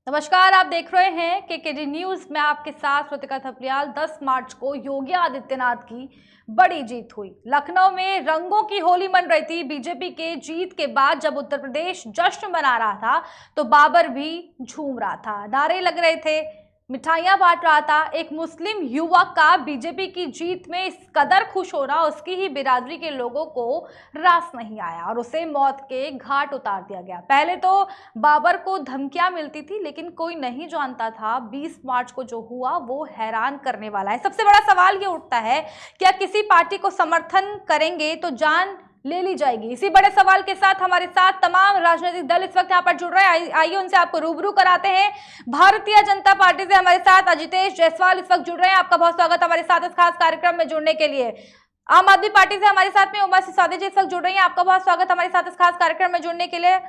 नमस्कार, आप देख रहे हैं केकेडी न्यूज में आपके साथ रुतिका थपलियाल। 10 मार्च को योगी आदित्यनाथ की बड़ी जीत हुई। लखनऊ में रंगों की होली मन रही थी। बीजेपी के जीत के बाद जब उत्तर प्रदेश जश्न मना रहा था तो बाबर भी झूम रहा था, नारे लग रहे थे, मिठाइयां बांट रहा था। एक मुस्लिम युवक का बीजेपी की जीत में इस कदर खुश होना उसकी ही बिरादरी के लोगों को रास नहीं आया और उसे मौत के घाट उतार दिया गया। पहले तो बाबर को धमकियां मिलती थी, लेकिन कोई नहीं जानता था 20 मार्च को जो हुआ वो हैरान करने वाला है। सबसे बड़ा सवाल ये उठता है, क्या किसी पार्टी को समर्थन करेंगे तो जान ले ली जाएगी? इसी बड़े सवाल के साथ हमारे साथ तमाम राजनीतिक दल इस वक्त यहाँ पर जुड़ रहे हैं। आइए उनसे आपको रूबरू कराते हैं। भारतीय जनता पार्टी से हमारे साथ अजितेश जायसवाल इस वक्त जुड़ रहे हैं। आपका बहुत स्वागत हमारे साथ इस खास कार्यक्रम में जुड़ने के लिए। आम आदमी पार्टी से हमारे साथ में उमा सिसोदिया जी इस वक्त जुड़ रही हैं। आपका बहुत स्वागत हमारे साथ इस खास कार्यक्रम में जुड़ने के लिए।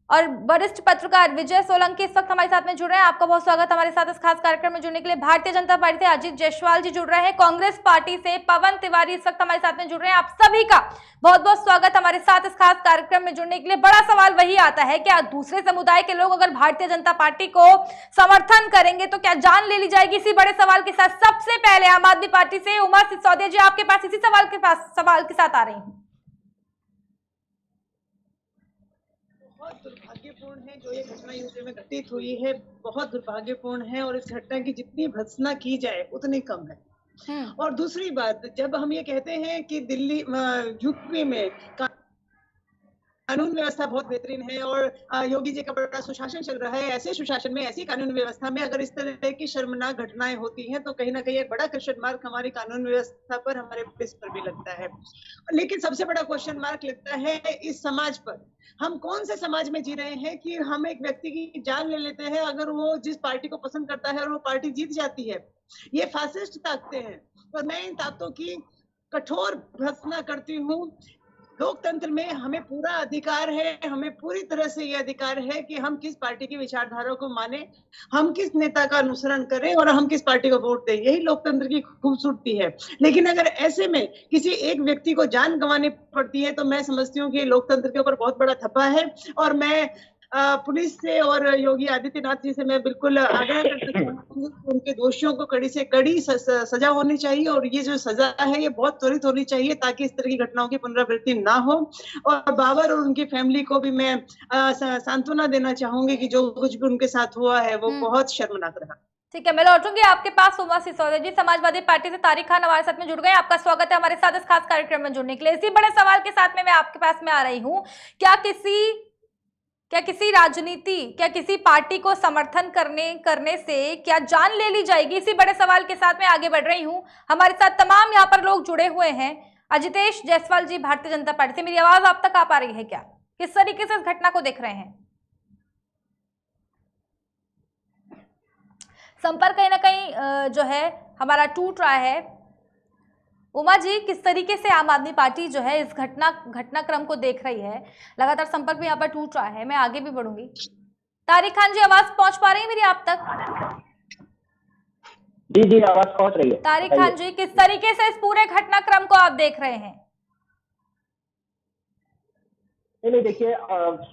और वरिष्ठ पत्रकार विजय सोलंकी इस वक्त हमारे साथ में जुड़ रहे हैं। आपका बहुत स्वागत हमारे साथ इस खास कार्यक्रम में जुड़ने के लिए। भारतीय जनता पार्टी से अजित जायसवाल जी जुड़ रहे हैं। कांग्रेस पार्टी से पवन तिवारी इस वक्त हमारे साथ में जुड़ रहे हैं। आप सभी का बहुत बहुत स्वागत हमारे साथ इस खास कार्यक्रम में जुड़ने के लिए। बड़ा सवाल वही आता है, क्या दूसरे समुदाय के लोग अगर भारतीय जनता पार्टी को समर्थन करेंगे तो क्या जान ले ली जाएगी? इसी बड़े सवाल के साथ सबसे पहले आम आदमी पार्टी से उमा सिसोदिया जी आपके पास इसी सवाल के साथ आ रही हूँ। बहुत दुर्भाग्यपूर्ण है जो ये घटना यूपी में घटित हुई है, बहुत दुर्भाग्यपूर्ण है और इस घटना की जितनी भर्त्सना की जाए उतनी कम है। और दूसरी बात, जब हम ये कहते हैं कि दिल्ली यूपी में कानून व्यवस्था बहुत बेहतरीन है और योगी जी का बड़ा सुशासन चल रहा है, ऐसे सुशासन में, ऐसी कानून व्यवस्था में अगर इस तरह की शर्मनाक घटनाएं होती हैं तो कहीं ना कहीं एक बड़ा क्वेश्चन मार्क हमारी कानून व्यवस्था पर, हमारे पुलिस पर भी लगता है। लेकिन सबसे बड़ा क्वेश्चन मार्क लगता है इस समाज पर। हम कौन से समाज में जी रहे हैं कि हम एक व्यक्ति की जान ले लेते हैं अगर वो जिस पार्टी को पसंद करता है और वो पार्टी जीत जाती है। ये फासिस्ट ताकतें हैं और मैं इन ताकतों की कठोर भर्त्सना करती हूँ। लोकतंत्र में हमें पूरा अधिकार है, हमें पूरी तरह से ये अधिकार है कि हम किस पार्टी की विचारधारा को माने, हम किस नेता का अनुसरण करें और हम किस पार्टी को वोट दें। यही लोकतंत्र की खूबसूरती है। लेकिन अगर ऐसे में किसी एक व्यक्ति को जान गंवानी पड़ती है तो मैं समझती हूँ कि लोकतंत्र के ऊपर बहुत बड़ा धब्बा है। और मैं पुलिस से और योगी आदित्यनाथ जी से मैं बिल्कुल आग्रह करती हूँ उनके दोषियों को कड़ी से कड़ी सजा होनी चाहिए और ये जो सजा है ये बहुत त्वरित होनी चाहिए ताकि इस तरह की घटनाओं की पुनरावृत्ति ना हो। और बाबर और उनकी फैमिली को भी मैं सांत्वना देना चाहूंगी कि जो कुछ भी उनके साथ हुआ है वो बहुत शर्मनाक रहा। ठीक है, मैं लौटूंगी आपके पास। उमा सिसोदिया जी समाजवादी पार्टी से तारिक खान हमारे साथ में जुड़ गए। आपका स्वागत है हमारे साथ इस खास कार्यक्रम में जुड़ने के लिए। इसी बड़े सवाल के साथ में मैं आपके पास में आ रही हूँ, क्या किसी पार्टी को समर्थन करने से क्या जान ले ली जाएगी? इसी बड़े सवाल के साथ मैं आगे बढ़ रही हूँ। हमारे साथ तमाम यहाँ पर लोग जुड़े हुए हैं। अजितेश जायसवाल जी भारतीय जनता पार्टी से, मेरी आवाज आप तक आ पा रही है क्या? किस तरीके से इस घटना को देख रहे हैं? संपर्क कहीं ना कहीं जो है हमारा टूट रहा है। उमा जी, किस तरीके से आम आदमी पार्टी जो है इस घटनाक्रम को देख रही है? लगातार संपर्क भी यहाँ पर टूट रहा है, मैं आगे भी बढ़ूंगी। तारिक खान जी, आवाज पहुंच पा रही है मेरी आप तक? जी आवाज पहुंच रही है। तारिक खान जी, किस तरीके से इस पूरे घटनाक्रम को आप देख रहे हैं? नहीं देखिए,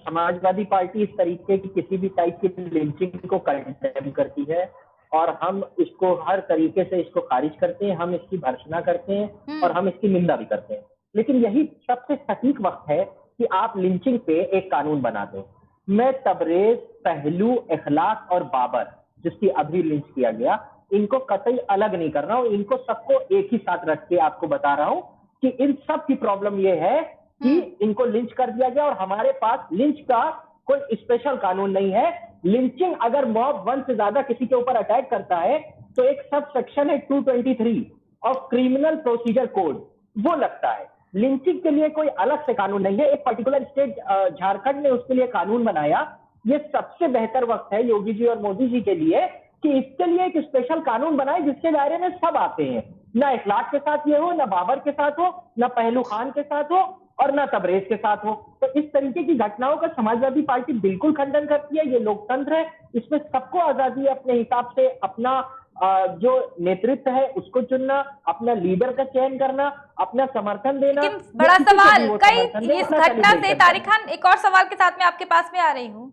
समाजवादी पार्टी इस तरीके की किसी भी टाइप की लिंचिंग को कंडेम करती है और हम इसको हर तरीके से इसको खारिज करते हैं, हम इसकी भर्त्सना करते हैं और हम इसकी निंदा भी करते हैं। लेकिन यही सबसे सटीक वक्त है कि आप लिंचिंग पे एक कानून बना दें। मैं तबरेज, पहलू, इखलाक और बाबर, जिसकी अभी लिंच किया गया, इनको कतई अलग नहीं कर रहा हूं, इनको सबको एक ही साथ रख के आपको बता रहा हूं कि इन सब की प्रॉब्लम यह है कि इनको लिंच कर दिया गया और हमारे पास लिंच का कोई स्पेशल कानून नहीं है। लिंचिंग अगर मॉब 1 से ज्यादा किसी के ऊपर अटैक करता है तो एक सब सेक्शन है 223 ऑफ क्रिमिनल प्रोसीजर कोड, वो लगता है। लिंचिंग के लिए कोई अलग से कानून नहीं है। एक पर्टिकुलर स्टेट झारखंड ने उसके लिए कानून बनाया। ये सबसे बेहतर वक्त है योगी जी और मोदी जी के लिए कि इसके लिए एक स्पेशल कानून बनाए जिसके दायरे में सब आते हैं। ना इखलाक के साथ ये हो, ना बाबर के साथ हो, ना पहलू खान के साथ हो और ना तबरेज के साथ हो। तो इस तरीके की घटनाओं का समाजवादी पार्टी बिल्कुल खंडन करती है। ये लोकतंत्र है, इसमें सबको आजादी है अपने हिसाब से अपना जो नेतृत्व है उसको चुनना, अपना लीडर का चयन करना, अपना समर्थन देना। लेकिन बड़ा सवाल, कई इस घटना से तारिक खान, एक और सवाल के साथ में आपके पास में आ रही हूँ।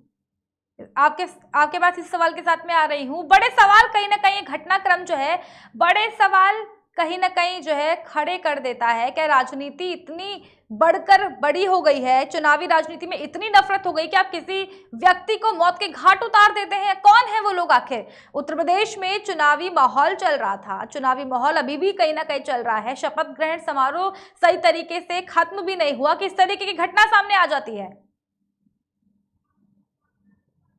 आपके आपके पास इस सवाल के साथ मैं आ रही हूँ। बड़े सवाल कहीं ना कहीं घटनाक्रम जो है, बड़े सवाल कहीं ना कहीं जो है खड़े कर देता है। क्या राजनीति इतनी बढ़कर बड़ी हो गई है, चुनावी राजनीति में इतनी नफरत हो गई कि आप किसी व्यक्ति को मौत के घाट उतार देते हैं? कौन है वो लोग आखिर? उत्तर प्रदेश में चुनावी माहौल चल रहा था, चुनावी माहौल अभी भी कहीं ना कहीं चल रहा है। शपथ ग्रहण समारोह सही तरीके से खत्म भी नहीं हुआ कि इस तरीके की घटना सामने आ जाती है।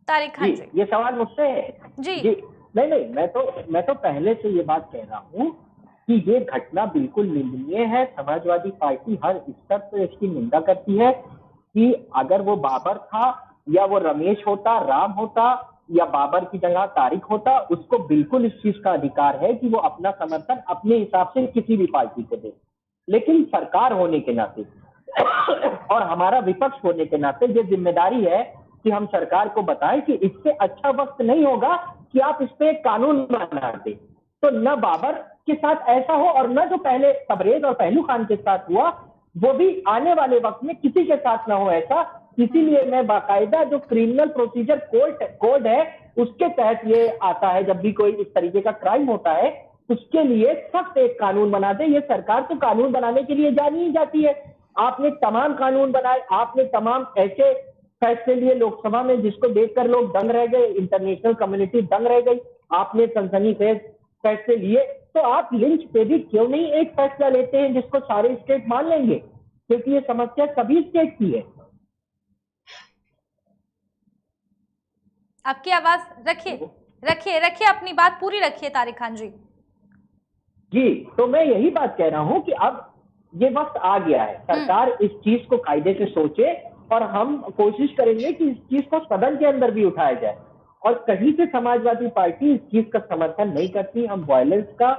तारिक खान जी, ये सवाल मुझसे है जी नहीं, मैं तो पहले से ये बात कह रहा हूँ कि ये घटना बिल्कुल निंदनीय है। समाजवादी पार्टी हर स्तर पर इसकी निंदा करती है कि अगर वो बाबर था या वो रमेश होता, राम होता या बाबर की जगह तारिक होता, उसको बिल्कुल इस चीज का अधिकार है कि वो अपना समर्थन अपने हिसाब से किसी भी पार्टी को दे। लेकिन सरकार होने के नाते और हमारा विपक्ष होने के नाते ये जिम्मेदारी है कि हम सरकार को बताएं कि इससे अच्छा वक्त नहीं होगा कि आप इस पे एक कानून बना दे। तो न बाबर के साथ ऐसा हो और न जो पहले तबरेज और पहलू खान के साथ हुआ वो भी आने वाले वक्त में किसी के साथ ना हो ऐसा। इसीलिए मैं बाकायदा जो क्रिमिनल प्रोसीजर कोड है उसके तहत ये आता है, जब भी कोई इस तरीके का क्राइम होता है उसके लिए सख्त एक कानून बना दे। ये सरकार तो कानून बनाने के लिए जानी ही जाती है। आपने तमाम कानून बनाए, आपने तमाम ऐसे फैसले लिए लोकसभा में जिसको देखकर लोग दंग रह गए, इंटरनेशनल कम्युनिटी दंग रह गई। आपने सनसनीखेज फैसले लिए, तो आप लिंच पे भी क्यों नहीं एक फैसला लेते हैं जिसको सारे स्टेट मान लेंगे, क्योंकि ये समस्या सभी स्टेट की है। आपकी आवाज रखिए अपनी बात पूरी रखिए तारिक खान जी। जी, तो मैं यही बात कह रहा हूं कि अब ये वक्त आ गया है, सरकार इस चीज को कायदे से सोचे और हम कोशिश करेंगे कि इस चीज को सदन के अंदर भी उठाया जाए। और कहीं से समाजवादी पार्टी इस चीज का समर्थन नहीं करती। हम वायलेंस का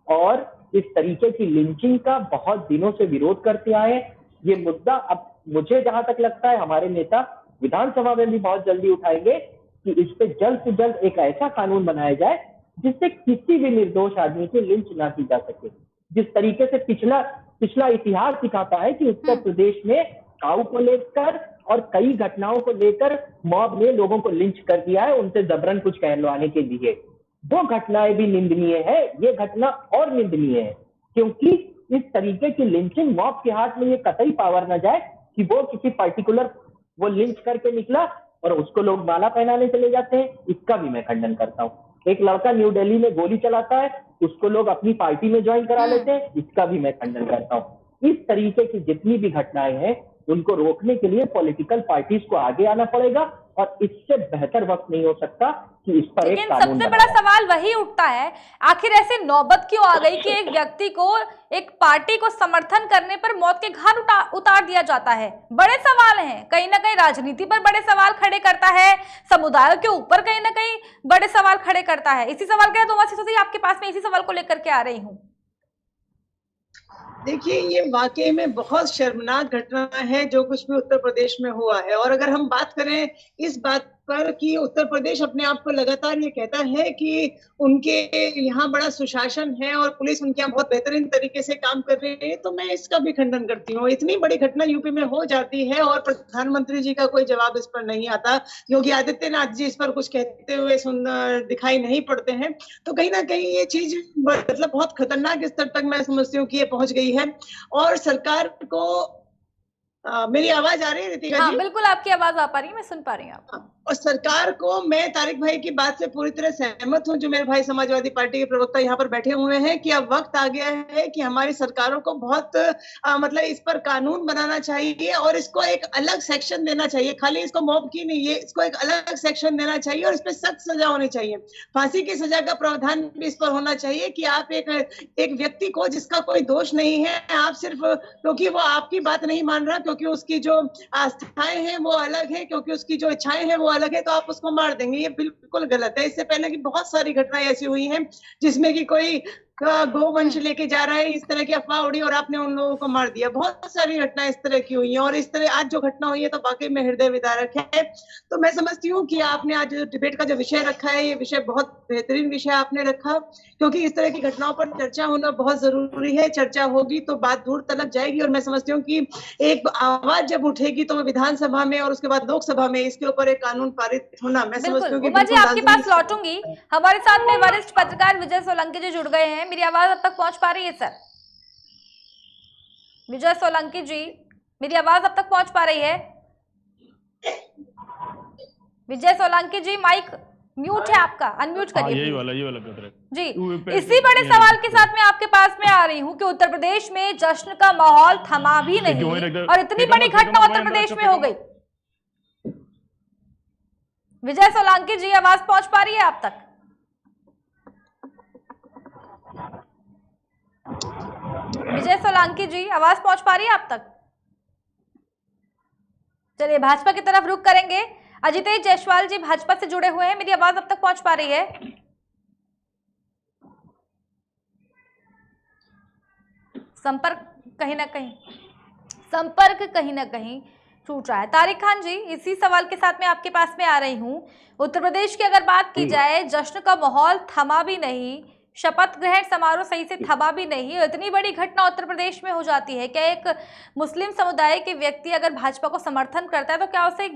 और इस तरीके की लिंचिंग का बहुत दिनों से विरोध करते आए। ये मुद्दा अब मुझे जहां तक लगता है हमारे नेता विधानसभा में भी बहुत जल्दी उठाएंगे कि इस पे जल्द से जल्द एक ऐसा कानून बनाया जाए जिससे किसी भी निर्दोष आदमी की लिंच ना की जा सके। जिस तरीके से पिछला इतिहास दिखाता है कि उत्तर प्रदेश में काऊ को लेकर और कई घटनाओं को लेकर मॉब ने लोगों को लिंच कर दिया है, उनसे जबरन कुछ कहलवाने के लिए। वो घटनाएं भी निंदनीय है, ये घटना और निंदनीय है, क्योंकि इस तरीके की लिंचिंग मॉब के हाथ में ये कतई पावर न जाए कि वो किसी पर्टिकुलर वो लिंच करके निकला और उसको लोग माला पहनाने चले जाते हैं। इसका भी मैं खंडन करता हूँ। एक लड़का न्यू दिल्ली में गोली चलाता है, उसको लोग अपनी पार्टी में ज्वाइन करा लेते हैं, इसका भी मैं खंडन करता हूँ। इस तरीके की जितनी भी घटनाएं हैं उनको रोकने के लिए पॉलिटिकल पार्टीज को आगे आना पड़ेगा और इससे बेहतर वक्त नहीं हो सकता कि इस पर एक कानून सबसे बड़ा सवाल वही उठता है, आखिर ऐसे नौबत क्यों आ गई कि एक व्यक्ति को, एक पार्टी को समर्थन करने पर मौत के घाट उतार दिया जाता है? बड़े सवाल हैं, कहीं ना कहीं राजनीति पर बड़े सवाल खड़े करता है, समुदायों के ऊपर कहीं ना कहीं बड़े सवाल खड़े करता है। इसी सवाल के तो आपके पास में इसी सवाल को लेकर के आ रही हूँ। देखिए, ये वाकई में बहुत शर्मनाक घटना है जो कुछ भी उत्तर प्रदेश में हुआ है। और अगर हम बात करें इस बात पर कि उत्तर प्रदेश अपने आप को लगातार ये कहता है कि उनके यहाँ बड़ा सुशासन है और पुलिस उनके यहाँ बहुत बेहतरीन तरीके से काम कर रही है, तो मैं इसका भी खंडन करती हूँ। इतनी बड़ी घटना यूपी में हो जाती है और प्रधानमंत्री जी का कोई जवाब इस पर नहीं आता, योगी आदित्यनाथ जी इस पर कुछ कहते हुए दिखाई नहीं पड़ते हैं। तो कहीं ना कहीं ये चीज मतलब बहुत खतरनाक स्तर तक मैं समझती हूँ कि ये पहुंच गई है। और सरकार को मेरी आवाज आ रही है रितिका जी? हाँ, बिल्कुल आपकी आवाज आ पा रही है, मैं सुन पा रही हूँ आपको। और सरकार को, मैं तारिक भाई की बात से पूरी तरह सहमत हूं, जो मेरे भाई समाजवादी पार्टी के प्रवक्ता यहाँ पर बैठे हुए हैं, कि अब वक्त आ गया है कि हमारी सरकारों को बहुत मतलब इस पर कानून बनाना चाहिए और इसको एक अलग सेक्शन देना चाहिए। खाली इसको मॉब की नहीं, ये इसको एक अलग सेक्शन देना चाहिए और इस पर सख्त सजा होनी चाहिए। फांसी की सजा का प्रावधान भी इस पर होना चाहिए कि आप एक व्यक्ति को जिसका कोई दोष नहीं है, आप सिर्फ क्योंकि वो आपकी बात नहीं मान रहा, क्योंकि उसकी जो आस्थाएं हैं वो अलग है, क्योंकि उसकी जो इच्छाएं हैं वो अलग है, तो आप उसको मार देंगे। ये बिल्कुल गलत है। इससे पहले की बहुत सारी घटनाएं ऐसी हुई हैं जिसमें कि कोई गोवंश लेके जा रहा है, इस तरह की अफवाह उड़ी और आपने उन लोगों को मार दिया। बहुत सारी घटनाएं इस तरह की हुई हैं और इस तरह आज जो घटना हुई है तो वाकई में हृदय विदारक है। तो मैं समझती हूँ कि आपने आज डिबेट का जो विषय रखा है, ये विषय बहुत बेहतरीन विषय आपने रखा, क्योंकि इस तरह की घटनाओं पर चर्चा होना बहुत जरूरी है। चर्चा होगी तो बात दूर तक जाएगी और मैं समझती हूँ कि एक आवाज जब उठेगी तो विधानसभा में और उसके बाद लोकसभा में इसके ऊपर एक कानून पारित होना, मैं समझती हूँ कि उमा जी आपके पास लौटूंगी। हमारे साथ में वरिष्ठ पत्रकार विजय सोलंकी जी जुड़ गए हैं। मेरी आवाज अब तक पहुंच पा रही है सर? विजय सोलंकी जी, मेरी आवाज अब तक पहुंच पा रही है? विजय सोलंकी जी, माइक म्यूट है आपका, अनम्यूट करिए। ये वाला जी, इसी बड़े सवाल के साथ मैं आपके पास में आ रही हूँ कि उत्तर प्रदेश में जश्न का माहौल थमा भी नहीं और इतनी बड़ी घटना उत्तर प्रदेश में हो गई। विजय सोलंकी जी, आवाज पहुंच पा रही है आप तक? विजय सोलंकी जी, आवाज पहुंच पा रही है आप तक? चलिए भाजपा की तरफ रुख करेंगे। अजितेश जायसवाल जी भाजपा से जुड़े हुए हैं, मेरी आवाज अब तक पहुंच पा रही है? संपर्क कहीं ना कहीं टूट रहा है। तारिक खान जी, इसी सवाल के साथ मैं आपके पास में आ रही हूं। उत्तर प्रदेश की अगर बात की जाए, जश्न का माहौल थमा भी नहीं, शपथ ग्रहण समारोह सही से थमा भी नहीं, इतनी बड़ी घटना उत्तर प्रदेश में हो जाती है। क्या एक मुस्लिम समुदाय के व्यक्ति अगर भाजपा को समर्थन करता है तो क्या उसे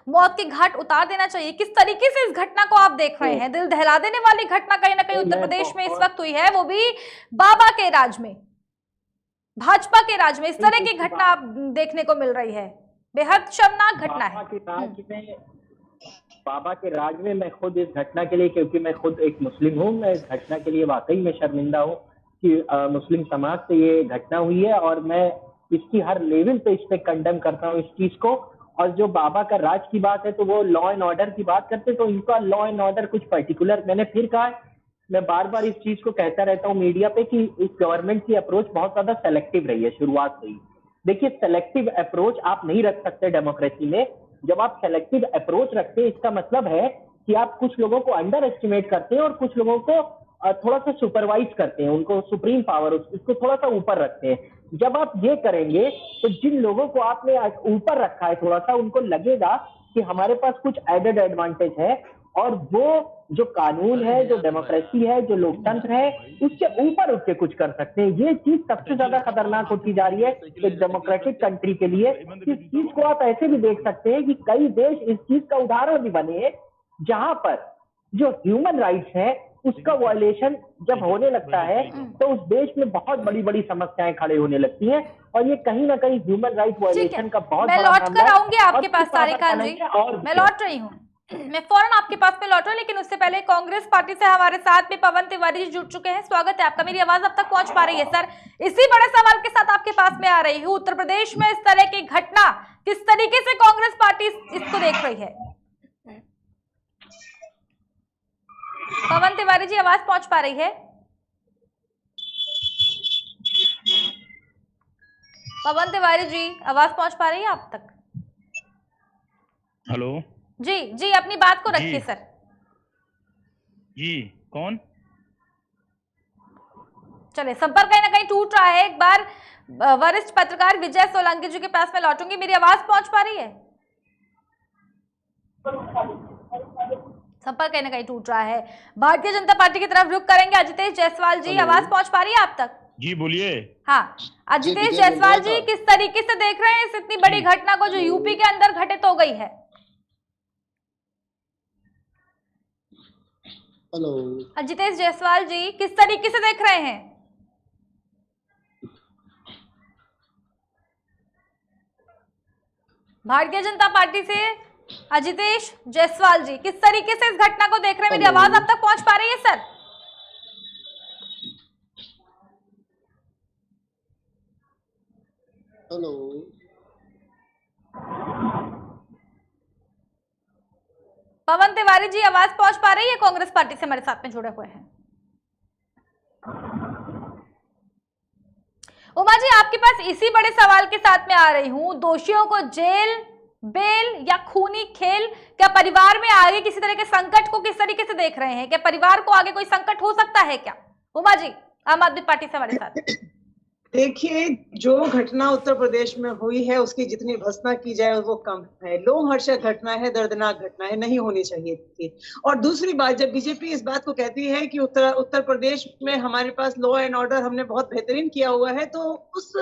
मौत के घाट उतार देना चाहिए? किस तरीके से इस घटना को आप देख रहे हैं? दिल दहला देने वाली घटना कहीं ना कहीं उत्तर प्रदेश में इस वक्त हुई है, वो भी बाबा के राज में, भाजपा के राज में इस तरह की घटना आप देखने को मिल रही है। बेहद शर्मनाक घटना है। बाबा के राज में मैं खुद इस घटना के लिए, क्योंकि मैं खुद एक मुस्लिम हूँ, मैं इस घटना के लिए वाकई में शर्मिंदा हूँ कि मुस्लिम समाज से ये घटना हुई है और मैं इसकी हर लेवल पे इस पे कंडेम करता हूँ इस चीज को। और जो बाबा का राज की बात है तो वो लॉ एंड ऑर्डर की बात करते, तो इनका लॉ एंड ऑर्डर कुछ पर्टिकुलर, मैंने फिर कहा, मैं बार बार इस चीज को कहता रहता हूँ मीडिया पे कि इस गवर्नमेंट की अप्रोच बहुत ज्यादा सेलेक्टिव रही है शुरुआत से ही। देखिए, सेलेक्टिव अप्रोच आप नहीं रख सकते डेमोक्रेसी में। जब आप सेलेक्टिव अप्रोच रखते हैं, इसका मतलब है कि आप कुछ लोगों को अंडर एस्टिमेट करते हैं और कुछ लोगों को थोड़ा सा सुपरवाइज करते हैं, उनको सुप्रीम पावर, उसको थोड़ा सा ऊपर रखते हैं। जब आप ये करेंगे तो जिन लोगों को आपने ऊपर रखा है थोड़ा सा, उनको लगेगा कि हमारे पास कुछ एडेड एडवांटेज है और वो जो कानून है, जो डेमोक्रेसी है, जो लोकतंत्र है, उसके ऊपर उठ के कुछ कर सकते हैं। ये चीज सबसे ज्यादा खतरनाक होती जा रही है एक डेमोक्रेटिक कंट्री के लिए। इस चीज को आप ऐसे भी देख सकते हैं कि कई देश इस चीज का उदाहरण भी बने जहां पर जो ह्यूमन राइट्स है उसका वायलेशन जब होने लगता है तो उस देश में बहुत बड़ी बड़ी समस्याएं खड़े होने लगती हैं और ये कहीं ना कहीं ह्यूमन राइट वायलेशन का बहुत मैं लौट कर आऊंगी आपके पास तारिक खान जी, मैं लौट रही हूँ, मैं फौरन आपके पास में लौट रहा हूँ, लेकिन उससे पहले कांग्रेस पार्टी से हमारे साथ में पवन तिवारी जी जुड़ चुके हैं। स्वागत है आपका। मेरी आवाज अब तक पहुंच पा रही है सर? इसी बड़े सवाल के साथ आपके पास में आ रही हूँ। उत्तर प्रदेश में इस तरह की घटना किस तरीके से कांग्रेस पार्टी इसको देख रही है? पवन तिवारी जी, आवाज पहुंच पा रही है? पवन तिवारी जी, आवाज पहुंच पा रही है आप तक? हेलो जी जी, अपनी बात को रखिए सर। जी, कौन? चलिए, संपर्क कहीं ना कहीं टूट रहा है। एक बार वरिष्ठ पत्रकार विजय सोलंकी जी के पास में लौटूंगी। मेरी आवाज पहुंच पा रही है? संपर्क कहीं ना कहीं टूट रहा है। भारतीय जनता पार्टी की तरफ रुख करेंगे। अजितेश जायसवाल जी, आवाज पहुंच पा रही है आप तक? जी बोलिए। हाँ, अजितेश जायसवाल जी, किस तरीके से देख रहे हैं इस इतनी बड़ी घटना को जो यूपी के अंदर घटित हो गई है? हेलो अजितेश जायसवाल जी, किस तरीके से देख रहे हैं? भारतीय जनता पार्टी से अजितेश जायसवाल जी, किस तरीके से इस घटना को देख रहे हैं? मेरी आवाज अब तक पहुंच पा रही है सर? हेलो पवन तिवारी जी, आवाज पहुंच पा रही है? कांग्रेस पार्टी से हमारे साथ में जुड़े हुए हैं। उमा जी, आपके पास इसी बड़े सवाल के साथ में आ रही हूं। दोषियों को जेल, बेल या खूनी खेल? क्या परिवार में आगे किसी तरह के संकट को किस तरीके से देख रहे हैं? क्या परिवार को आगे कोई संकट हो सकता है क्या? उमा जी, आम आदमी पार्टी से हमारे साथ। देखिए, जो घटना उत्तर प्रदेश में हुई है उसकी जितनी भर्त्सना की जाए वो कम है। लोमहर्षक घटना है, दर्दनाक घटना है, नहीं होनी चाहिए थी। और दूसरी बात, जब बीजेपी इस बात को कहती है कि उत्तर प्रदेश में हमारे पास लॉ एंड ऑर्डर हमने बहुत बेहतरीन किया हुआ है, तो उस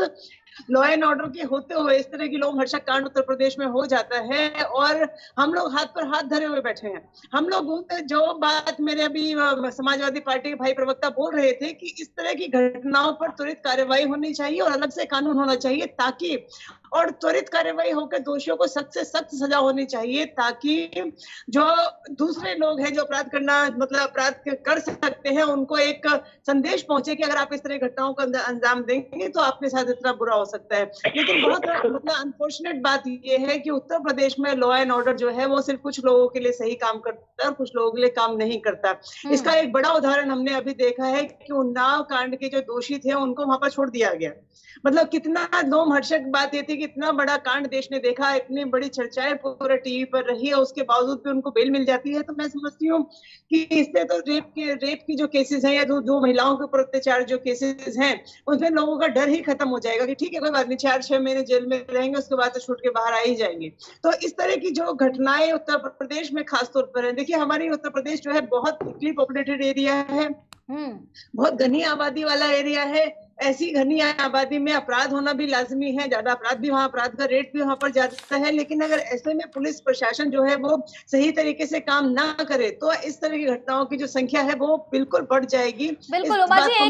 लॉ एंड ऑर्डर के होते हुए इस तरह की लोमहर्षक कांड उत्तर प्रदेश में हो जाता है और हम लोग हाथ पर हाथ धरे हुए बैठे हैं। हम लोग जो बात मेरे अभी समाजवादी पार्टी के भाई प्रवक्ता बोल रहे थे कि इस तरह की घटनाओं पर त्वरित कार्रवाई होनी चाहिए और अलग से कानून होना चाहिए, ताकि और त्वरित कार्रवाई होकर दोषियों को सख्त से सख्त सजा होनी चाहिए, ताकि जो दूसरे लोग हैं जो अपराध करना मतलब अपराध कर सकते हैं उनको एक संदेश पहुंचे कि अगर आप इस तरह की घटनाओं को अंजाम देंगे तो आपके साथ इतना बुरा हो सकता है। लेकिन बहुत मतलब अनफॉर्चुनेट बात यह है कि उत्तर प्रदेश में लॉ एंड ऑर्डर जो है वो सिर्फ कुछ लोगों के लिए सही काम करता है और कुछ लोगों के लिए काम नहीं करता। इसका एक बड़ा उदाहरण हमने अभी देखा है कि उन्नाव कांड के जो दोषी थे उनको वहां पर छोड़ दिया गया। मतलब कितना लोमहर्षक बात ये थी कि इतना बड़ा कांड देश ने देखा, इतनी बड़ी चर्चाएं पूरे टीवी पर रही है, उसके बावजूद भी उनको बेल मिल जाती है। तो मैं समझती हूँ कि इससे तो रेप की जो केसेस हैं या जो महिलाओं के ऊपर अत्याचार जो केसेस हैं उसमें लोगों का डर ही खत्म हो जाएगा कि ठीक है कोई बात नहीं, 4-6 महीने जेल में रहेंगे, उसके बाद तो छूट के बाहर आ ही जाएंगे। तो इस तरह की जो घटनाएं उत्तर प्रदेश में खासतौर पर है, देखिए हमारी उत्तर प्रदेश जो है बहुत थिकली पॉपुलेटेड एरिया है, बहुत घनी आबादी वाला एरिया है। ऐसी घनी आबादी में अपराध होना भी लाजमी है, ज्यादा अपराध भी वहाँ, अपराध का रेट भी वहाँ पर ज्यादा है। लेकिन अगर ऐसे में पुलिस प्रशासन जो है वो सही तरीके से काम ना करे तो इस तरह की घटनाओं की जो संख्या है वो बिल्कुल बढ़ जाएगी। बिल्कुल उमा जी,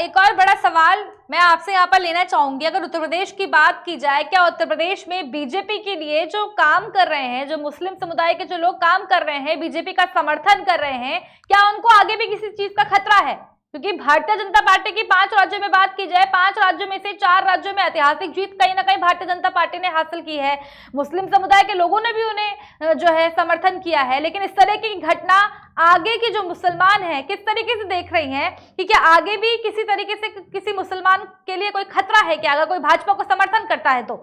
एक और बड़ा सवाल मैं आपसे यहाँ पर लेना चाहूंगी। अगर उत्तर प्रदेश की बात की जाए, क्या उत्तर प्रदेश में बीजेपी के लिए जो काम कर रहे हैं, जो मुस्लिम समुदाय के जो लोग काम कर रहे हैं, बीजेपी का समर्थन कर रहे हैं, क्या उनको आगे भी किसी चीज का खतरा है? क्योंकि भारतीय जनता पार्टी की 5 राज्यों में बात की जाए, 5 राज्यों में से 4 राज्यों में ऐतिहासिक जीत कहीं ना कहीं भारतीय जनता पार्टी ने हासिल की है। मुस्लिम समुदाय के लोगों ने भी उन्हें जो है समर्थन किया है। लेकिन इस तरह की घटना आगे की जो मुसलमान हैं किस तरीके से देख रही हैं कि क्या आगे भी किसी तरीके से किसी मुसलमान के लिए कोई खतरा है क्या, अगर कोई भाजपा को समर्थन करता है तो?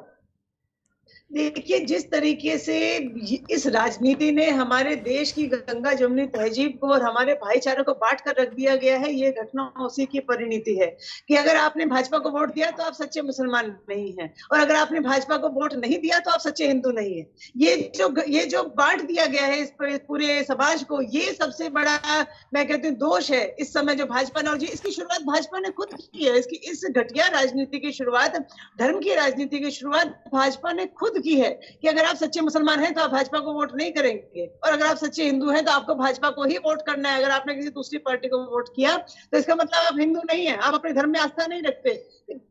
देखिए, जिस तरीके से इस राजनीति ने हमारे देश की गंगा जमुनी तहजीब को और हमारे भाईचारे को बांट कर रख दिया गया है, ये घटना उसी की परिणति है कि अगर आपने भाजपा को वोट दिया तो आप सच्चे मुसलमान नहीं हैं और अगर आपने भाजपा को वोट नहीं दिया तो आप सच्चे हिंदू नहीं है। ये जो बांट दिया गया है इस पूरे समाज को, ये सबसे बड़ा मैं कहती हूँ दोष है इस समय जो भाजपा ने, और इसकी शुरुआत भाजपा ने खुद की है। इस घटिया राजनीति की शुरुआत, धर्म की राजनीति की शुरुआत भाजपा ने खुद की है कि अगर आप सच्चे मुसलमान हैं तो आप भाजपा को वोट नहीं करेंगे और अगर आप सच्चे हिंदू हैं तो आपको भाजपा को ही वोट करना है। अगर आपने किसी दूसरी पार्टी को वोट किया तो इसका मतलब आप हिंदू नहीं है, आप अपने धर्म में आस्था नहीं रखते।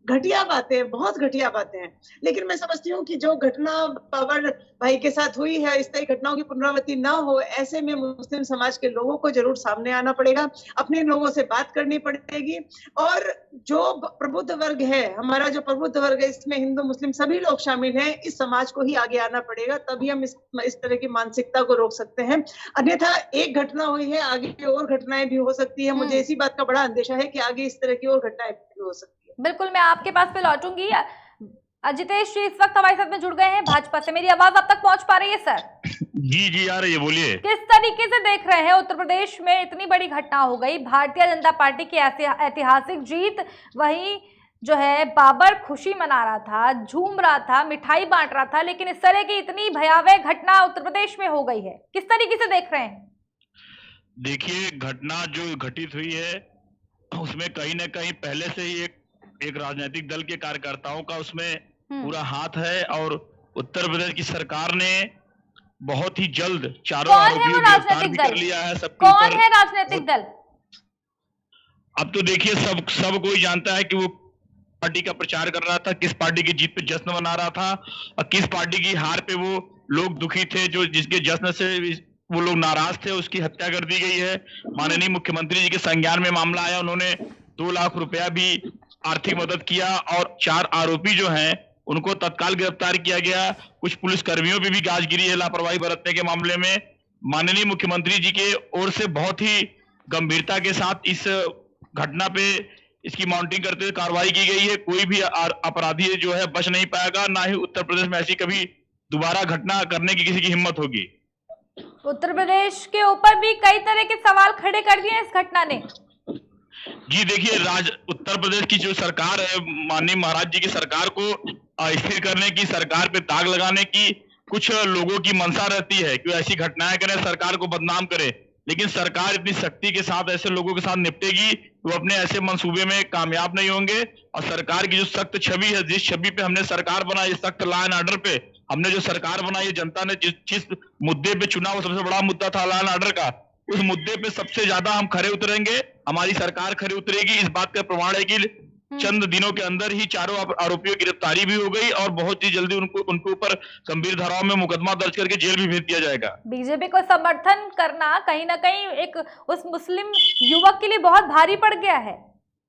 घटिया बातें, बहुत घटिया बातें हैं। लेकिन मैं समझती हूँ कि जो घटना पावर भाई के साथ हुई है, इस तरह घटनाओं की पुनरावृत्ति ना हो, ऐसे में मुस्लिम समाज के लोगों को जरूर सामने आना पड़ेगा, अपने लोगों से बात करनी पड़ेगी और जो प्रबुद्ध वर्ग है, हमारा जो प्रबुद्ध वर्ग है, इसमें हिंदू मुस्लिम सभी लोग शामिल हैं, इस समाज को ही आगे आना पड़ेगा, तभी हम इस तरह की मानसिकता को रोक सकते हैं। अन्यथा एक घटना हुई है, आगे और घटनाएं भी हो सकती है। मुझे इसी बात का बड़ा अंदेशा है कि आगे इस तरह की और घटनाएं भी हो सकती है। बिल्कुल, मैं आपके पास पे लौटूंगी। अजितेश जी इस वक्त हमारे साथ में जुड़ गए हैं भाजपा से, मेरी आवाज आप तक पहुंच पा रही है सर? जी आ रही है, बोलिए। किस तरीके से देख रहे हैं, उत्तर प्रदेश में इतनी बड़ी घटना हो गई, भारतीय जनता पार्टी की ऐतिहासिक जीत, वहीं जो है बाबर खुशी मना रहा था, झूम रहा था, मिठाई बांट रहा था, लेकिन इस तरह की इतनी भयावह घटना उत्तर प्रदेश में हो गई है, किस तरीके से देख रहे हैं? देखिए, घटना जो घटित हुई है उसमें कहीं ना कहीं पहले से ही एक राजनीतिक दल के कार्यकर्ताओं का उसमें पूरा हाथ है और उत्तर प्रदेश की सरकार ने बहुत ही जल्द चारों आरोपियों को गिरफ्तार भी कर लिया है। सबके ऊपर कौन है राजनीतिक दल? अब तो देखिए सब कोई जानता है कि वो पार्टी का प्रचार कर रहा था, किस पार्टी की जीत पे जश्न मना रहा था और किस पार्टी की हार पे वो लोग दुखी थे, जो जिसके जश्न से वो लोग नाराज थे, उसकी हत्या कर दी गई है। माननीय मुख्यमंत्री जी के संज्ञान में मामला आया, उन्होंने 2 लाख रुपया भी आर्थिक मदद किया और 4 आरोपी जो हैं उनको तत्काल गिरफ्तार किया गया। कुछ पुलिस कर्मियों पे भी गाज गिरी है लापरवाही बरतने के मामले में। माननीय मुख्यमंत्री जी के ओर से बहुत ही गंभीरता के साथ इस घटना पे इसकी मॉनिटरिंग करते हुए कार्रवाई की गई है। कोई भी अपराधी जो है बच नहीं पाएगा, ना ही उत्तर प्रदेश में ऐसी कभी दोबारा घटना करने की किसी की हिम्मत होगी। उत्तर प्रदेश के ऊपर भी कई तरह के सवाल खड़े कर दिए इस घटना ने। जी देखिए, उत्तर प्रदेश की जो सरकार है, माननीय महाराज जी की सरकार को स्थिर करने की, सरकार पे दाग लगाने की कुछ लोगों की मंशा रहती है कि वो ऐसी घटनाएं करें, सरकार को बदनाम करे। लेकिन सरकार इतनी सख्ती के साथ ऐसे लोगों के साथ निपटेगी, वो अपने ऐसे मंसूबे में कामयाब नहीं होंगे। और सरकार की जो सख्त छवि है, जिस छवि पे हमने सरकार बनाई, सख्त लॉ एंड ऑर्डर पे हमने जो सरकार बनाई है, जनता ने जिस मुद्दे पे चुना, वो सबसे बड़ा मुद्दा था लॉ एंड ऑर्डर का। उस मुद्दे पे सबसे ज्यादा हम खरे उतरेंगे, हमारी सरकार खरी उतरेगी। इस बात का प्रमाण है कि चंद दिनों के अंदर ही चारों आरोपियों की गिरफ्तारी भी हो गई और बहुत ही जल्दी उनके ऊपर गंभीर धाराओं में मुकदमा दर्ज करके जेल भी भेज दिया जाएगा। बीजेपी को समर्थन करना कहीं ना कहीं एक उस मुस्लिम युवक के लिए बहुत भारी पड़ गया है।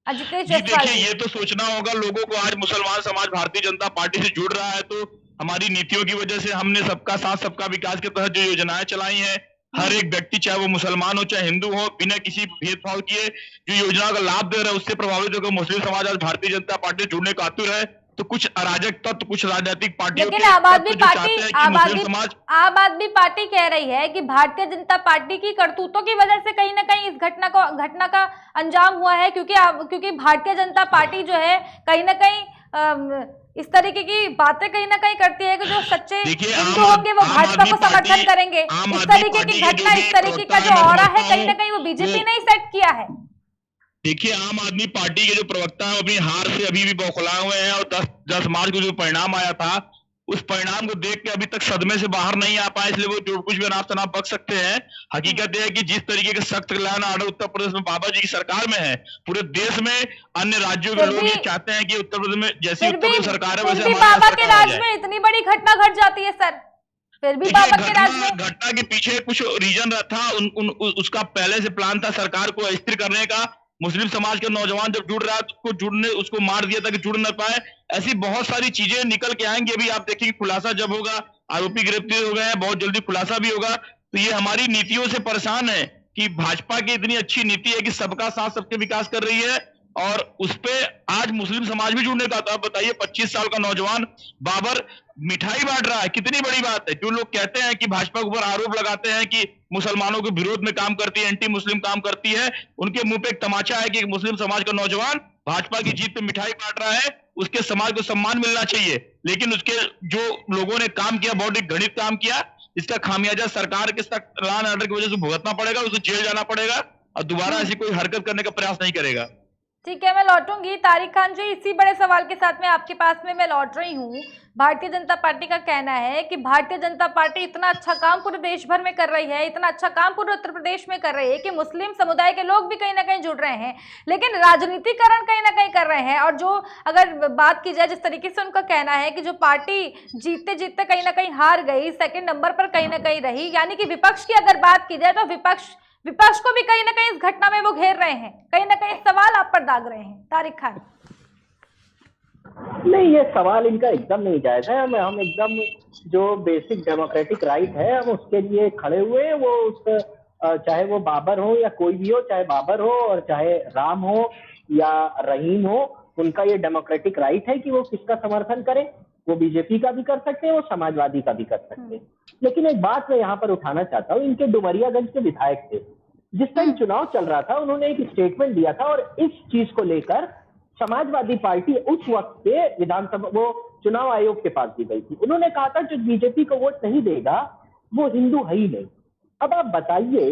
अजितेश जायसवाल, देखिए, ये तो सोचना होगा लोगों को। आज मुसलमान समाज भारतीय जनता पार्टी से जुड़ रहा है तो हमारी नीतियों की वजह से हमने सबका साथ सबका विकास के तहत जो योजनाएं चलाई हैं, हर एक व्यक्ति, चाहे वो मुसलमान हो चाहे हिंदू हो, बिना किसी भेदभाव किए जो योजना का लाभ दे रहा है, उससे प्रभावित होकर मुस्लिम समाज आज भारतीय जनता पार्टी जुड़ने का आतुर है। तो कुछ अराजक तत्व, कुछ राजनीतिक पार्टियों के आम आदमी तत्व जो चाहते हैं कि मुस्लिम समाज, आम आदमी पार्टी कह रही है कि भारतीय जनता पार्टी की करतूतों की वजह से कहीं ना कहीं इस घटना का अंजाम हुआ है, क्योंकि भारतीय जनता पार्टी जो है कहीं ना कहीं इस तरीके की बातें कहीं ना कहीं करती है कि जो सच्चे हिंदू होंगे वो भाजपा को समर्थन करेंगे। इस तरीके की घटना, इस तरीके का जो ऑरा है, कहीं ना कहीं वो बीजेपी ने ही सेट किया है। देखिए, आम आदमी पार्टी के जो प्रवक्ता है अपनी हार से अभी भी बौखलाए हुए हैं और 10 मार्च को जो परिणाम आया था, उस परिणाम को देख के अभी तक सदमे से बाहर नहीं आ पाए, इसलिए वो जो कुछ भी अनाप शनाप बक सकते हैं। हकीकत यह है कि जिस तरीके के सख्त law and order Uttar Pradesh में बाबा जी की सरकार में है, पूरे देश में अन्य राज्यों के लोग ये चाहते हैं कि उत्तर प्रदेश में जैसी उत्तर प्रदेश सरकार है वैसे बाबा के राज में इतनी बड़ी घटना घट जाती है सर, फिर भी बाबा के राज में घटना के पीछे कुछ रीजन था। उसका पहले से प्लान था सरकार को अस्थिर करने का। मुस्लिम समाज के नौजवान जब जुड़ रहा है उसको मार दिया था कि जुड़ न पाए। ऐसी बहुत सारी चीजें निकल के आएंगी। अभी आप देखेंगे खुलासा जब होगा, आरोपी गिरफ्तार हो गए हैं, बहुत जल्दी खुलासा भी होगा। तो ये हमारी नीतियों से परेशान है कि भाजपा की इतनी अच्छी नीति है कि सबका साथ सबके विकास कर रही है और उस पे आज मुस्लिम समाज भी जुड़ने का था। बताइए, 25 साल का नौजवान बाबर मिठाई बांट रहा है, कितनी बड़ी बात है। जो लोग कहते हैं कि भाजपा के ऊपर आरोप लगाते हैं कि मुसलमानों के विरोध में काम करती है, एंटी मुस्लिम काम करती है, उनके मुंह पे एक तमाचा है कि एक मुस्लिम समाज का नौजवान भाजपा की जीत पे मिठाई बांट रहा है। उसके समाज को सम्मान मिलना चाहिए, लेकिन उसके जो लोगों ने काम किया, बहुत एक घृणित काम किया, इसका खामियाजा सरकार के लॉ एंड ऑर्डर की वजह से भुगतना पड़ेगा, उसे जेल जाना पड़ेगा और दोबारा ऐसी कोई हरकत करने का प्रयास नहीं करेगा। ठीक है, मैं लौटूंगी। तारिक खान जी, इसी बड़े सवाल के साथ में आपके पास में मैं लौट रही हूँ। भारतीय जनता पार्टी का कहना है कि भारतीय जनता पार्टी इतना अच्छा काम पूरे देश भर में कर रही है, इतना अच्छा काम पूरे उत्तर प्रदेश में कर रही है कि मुस्लिम समुदाय के लोग भी कहीं ना कहीं जुड़ रहे हैं, लेकिन राजनीतिकरण कहीं ना कहीं कर रहे हैं। और जो अगर बात की जाए जिस तरीके से उनका कहना है कि जो पार्टी जीतते जीतते कहीं ना कहीं हार गई, सेकेंड नंबर पर कहीं ना कहीं रही, यानी कि विपक्ष की अगर बात की जाए तो विपक्ष को भी कहीं ना कहीं इस घटना में वो घेर रहे हैं, कहीं ना कहीं सवाल आप पर दाग रहे हैं। तारिक खान, नहीं, ये सवाल इनका एकदम नहीं जायज है। हम एकदम जो बेसिक डेमोक्रेटिक राइट है हम उसके लिए खड़े हुए हैं। वो चाहे वो बाबर हो या कोई भी हो, चाहे बाबर हो और चाहे राम हो या रहीम हो, उनका ये डेमोक्रेटिक राइट है कि वो किसका समर्थन करें। वो बीजेपी का भी कर सकते हैं, वो समाजवादी का भी कर सकते हैं। लेकिन एक बात मैं यहाँ पर उठाना चाहता हूँ, इनके डुमरियागंज के विधायक थे, जिस टाइम चुनाव चल रहा था उन्होंने एक स्टेटमेंट दिया था और इस चीज को लेकर समाजवादी पार्टी उस वक्त पे विधानसभा वो चुनाव आयोग के पास भी गई थी। उन्होंने कहा था जो बीजेपी को वोट नहीं देगा वो हिंदू है ही नहीं। अब आप बताइए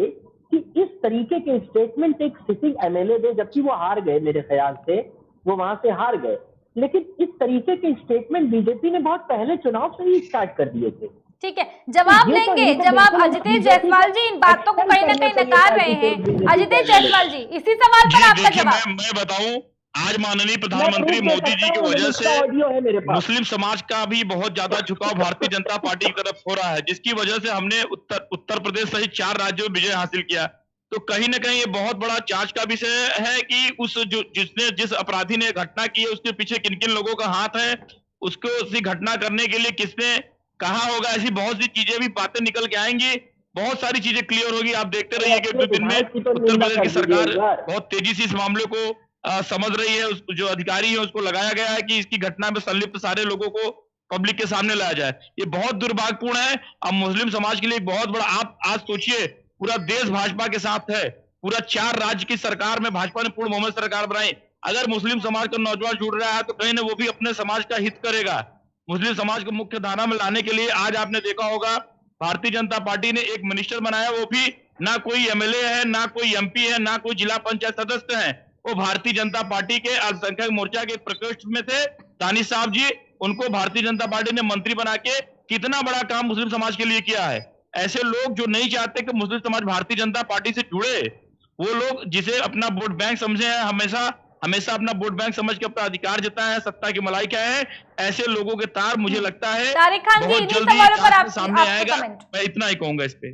कि इस तरीके के स्टेटमेंट एक सिटिंग एमएलए दे, जबकि वो हार गए, मेरे ख्याल से वो वहां से हार गए, लेकिन इस तरीके के स्टेटमेंट बीजेपी ने बहुत पहले चुनाव से ही स्टार्ट कर दिए थे। ठीक है, जवाब लेंगे। जवाब अजितेश जायसवाल जी इन बातों को कहीं ना कहीं नकार रहे हैं। अजितेश जायसवाल जी, इसी सवाल पर आपका जवाब। मैं बताऊं, आज माननीय प्रधानमंत्री मोदी जी की वजह से मुस्लिम समाज का भी बहुत ज्यादा झुकाव भारतीय जनता पार्टी की तरफ हो रहा है, जिसकी वजह से हमने उत्तर प्रदेश सहित 4 राज्यों में विजय हासिल किया। तो कहीं ना कहीं ये बहुत बड़ा जांच का विषय है कि जिस अपराधी ने घटना की है उसके पीछे किन किन लोगों का हाथ है, उसको उसी घटना करने के लिए किसने कहा होगा। ऐसी बहुत सी चीजें भी बातें निकल के आएंगी, बहुत सारी चीजें क्लियर होगी। आप देखते रहिए कि 2 दिन में उत्तर प्रदेश की सरकार बहुत तेजी से इस मामले को समझ रही है। जो अधिकारी है उसको लगाया गया है कि इसकी घटना में संलिप्त सारे लोगों को पब्लिक के सामने लाया जाए। ये बहुत दुर्भाग्यपूर्ण है। अब मुस्लिम समाज के लिए बहुत बड़ा, आप आज सोचिए पूरा देश भाजपा के साथ है, पूरा 4 राज्य की सरकार में भाजपा ने पूर्ण बहुमत सरकार बनाई। अगर मुस्लिम समाज का नौजवान जुड़ रहा है तो कहीं ना वो भी अपने समाज का हित करेगा। मुस्लिम समाज को मुख्य धारा में लाने के लिए आज आपने देखा होगा भारतीय जनता पार्टी ने एक मिनिस्टर बनाया, वो भी ना कोई एमएलए है, ना कोई एमपी है, ना कोई जिला पंचायत सदस्य है, वो भारतीय जनता पार्टी के अल्पसंख्यक मोर्चा के प्रकोष्ठ में थे, दानिश साहब जी। उनको भारतीय जनता पार्टी ने मंत्री बना के कितना बड़ा काम मुस्लिम समाज के लिए किया है। ऐसे लोग जो नहीं चाहते कि मुस्लिम समाज भारतीय जनता पार्टी से जुड़े, वो लोग जिसे अपना वोट बैंक समझे हैं, हमेशा अपना वोट बैंक समझ के अपना अधिकार जताए हैं, सत्ता की मलाई क्या है, ऐसे लोगों के तार मुझे लगता है तारिक खान जी, बहुत इन्हीं जल्दी सवालों पर सामने आपका आएगा। कमेंट, मैं इतना ही कहूंगा इस पे।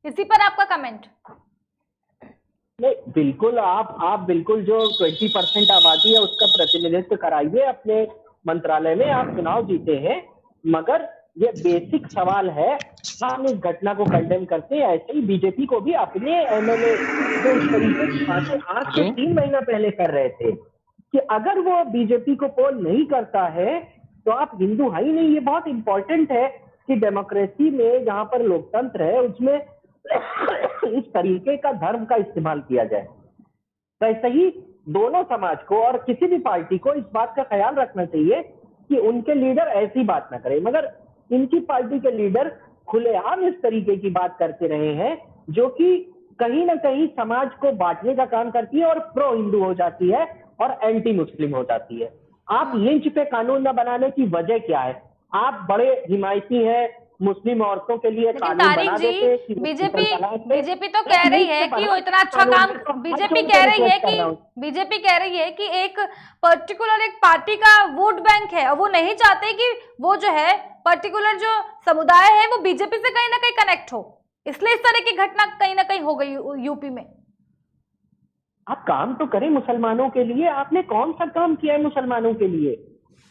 इसी पर आपका कमेंट। नहीं, बिल्कुल आप बिल्कुल जो 20% आबादी है उसका प्रतिनिधित्व कराइए अपने मंत्रालय में, आप चुनाव जीते हैं। मगर ये बेसिक सवाल है, हम इस घटना को कंडेम करते हैं। ऐसे ही बीजेपी को भी अपने एमएलए जो इस तरीके की बातें आज से 3 महीना पहले कर रहे थे कि अगर वो बीजेपी को पोल नहीं करता है तो आप हिंदू है ही नहीं। ये बहुत इंपॉर्टेंट है कि डेमोक्रेसी में जहां पर लोकतंत्र है उसमें इस तरीके का धर्म का इस्तेमाल किया जाए। वैसे ही दोनों समाज को और किसी भी पार्टी को इस बात का ख्याल रखना चाहिए कि उनके लीडर ऐसी बात ना करें। मगर इनकी पार्टी के लीडर खुलेआम इस तरीके की बात करते रहे हैं जो कि कहीं ना कहीं समाज को बांटने का काम करती है और प्रो हिंदू हो जाती है और एंटी मुस्लिम हो जाती है। आप लिंच पे कानून न बनाने की वजह क्या है? आप बड़े हिमायती हैं मुस्लिम औरतों के लिए लेकिन कानून तारिक बना जी, देते कि बीजेपी तो कह रही है कि वो इतना अच्छा काम, बीजेपी कह रही है कि एक पर्टिकुलर एक पार्टी का वोट बैंक है और वो नहीं चाहते कि वो जो है पर्टिकुलर जो समुदाय है वो बीजेपी से कहीं ना कहीं कनेक्ट हो, इसलिए इस तरह की घटना कहीं ना कहीं हो गई यूपी में। आप काम तो करें मुसलमानों के लिए। आपने कौन सा काम किया है मुसलमानों के लिए?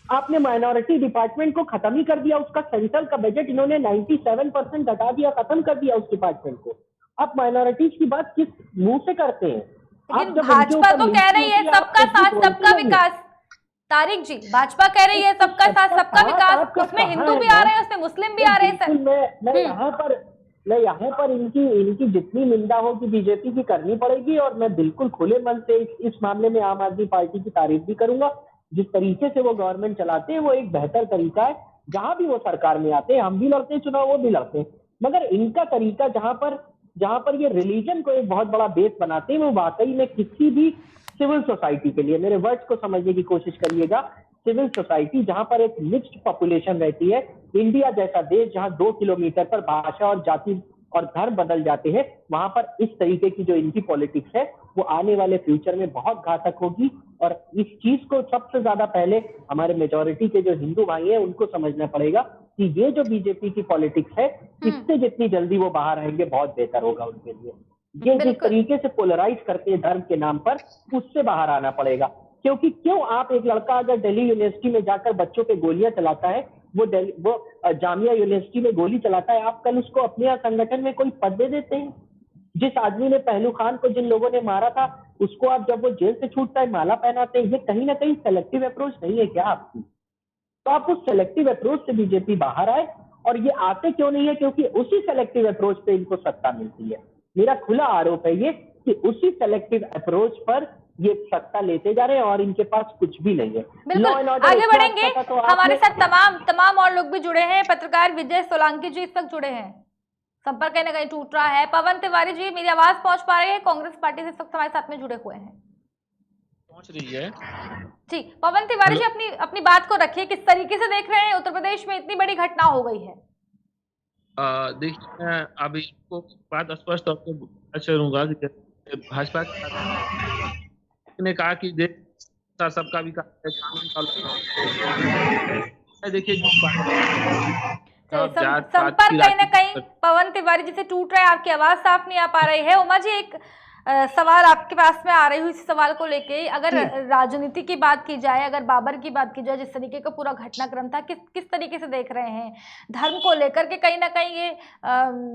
आपने माइनॉरिटी डिपार्टमेंट को खत्म ही कर दिया। उसका सेंट्रल का बजट इन्होंने 97% घटा दिया, खत्म कर दिया उस डिपार्टमेंट को। आप माइनॉरिटीज की बात किस मुंह से करते हैं? लेकिन भाजपा तो कह रही है सबका साथ सबका विकास। तारिक जी, भाजपा कह रही है सबका साथ सबका विकास, उसमें हिंदू भी आ रहे हैं, उसमें मुस्लिम भी आ रहे हैं। मैं यहाँ पर इनकी जितनी निंदा होगी बीजेपी की करनी पड़ेगी और मैं बिल्कुल खुले मन से इस मामले में आम आदमी पार्टी की तारीफ भी करूंगा। जिस तरीके से वो गवर्नमेंट चलाते हैं वो एक बेहतर तरीका है। जहां भी वो सरकार में आते हैं, हम भी लड़ते हैं चुनाव, वो भी लड़ते हैं, मगर इनका तरीका जहां पर ये रिलीजन को एक बहुत बड़ा बेस बनाते हैं, वो वाकई में किसी भी सिविल सोसाइटी के लिए, मेरे वर्ड्स को समझने की कोशिश करिएगा, सिविल सोसाइटी जहां पर एक मिक्स्ड पॉपुलेशन रहती है, इंडिया जैसा देश जहां 2 किलोमीटर पर भाषा और जाति और धर्म बदल जाते हैं, वहां पर इस तरीके की जो इनकी पॉलिटिक्स है वो आने वाले फ्यूचर में बहुत घातक होगी। और इस चीज को सबसे ज्यादा पहले हमारे मेजॉरिटी के जो हिंदू भाई हैं उनको समझना पड़ेगा कि ये जो बीजेपी की पॉलिटिक्स है इससे जितनी जल्दी वो बाहर आएंगे बहुत बेहतर होगा उनके लिए। ये जिस तरीके से पोलराइज करते हैं धर्म के नाम पर, उससे बाहर आना पड़ेगा। क्योंकि क्यों आप एक लड़का अगर दिल्ली यूनिवर्सिटी में जाकर बच्चों पे गोलियां चलाता है, वो जामिया यूनिवर्सिटी में गोली चलाता है, आप कल उसको अपने यहाँ संगठन में कोई पद दे देते हैं? जिस आदमी ने पहलू खान को जिन लोगों ने मारा था उसको आप जब वो जेल से छूटता है माला पहनाते हैं। ये कहीं ना कहीं सेलेक्टिव अप्रोच नहीं है क्या आपकी? तो आप उस सेलेक्टिव अप्रोच से बीजेपी बाहर आए। और ये आते क्यों नहीं है? क्योंकि उसी सेलेक्टिव अप्रोच पे इनको सत्ता मिलती है। मेरा खुला आरोप है ये कि उसी सेलेक्टिव अप्रोच पर ये सत्ता लेते जा रहे हैं और इनके पास कुछ भी नहीं है। बिल्कुल आगे बढ़ेंगे। हमारे साथ तमाम और लोग भी जुड़े हैं। पत्रकार विजय सोलंकी जी इस वक्त जुड़े हैं, संपर्क कहीं ना कहीं टूट रहा है। पवन तिवारी जी, मेरी आवाज पहुंच पा रही है? कांग्रेस पार्टी से इस वक्त हमारे साथ में जुड़े हुए हैं। पहुंच रही है जी, पवन तिवारी जी अपनी बात को रखिए। किस तरीके से देख रहे हैं उत्तर प्रदेश में इतनी बड़ी घटना हो गई है? देखिए, अभी को बात स्पष्ट तौर पर करूंगा कि भाजपा ने कहा कि देश सबका विकास है। देखिए संपर्क कहीं ना कहीं पवन तिवारी जी से टूट रहा है, आपकी आवाज साफ नहीं आ पा रही है। उमा जी, एक सवाल आपके पास में आ रही हुई इस सवाल को लेके, अगर राजनीति की बात की जाए, अगर बाबर की बात की जाए, जिस तरीके का पूरा घटनाक्रम था, किस तरीके से देख रहे हैं धर्म को लेकर के? कहीं ना कहीं ये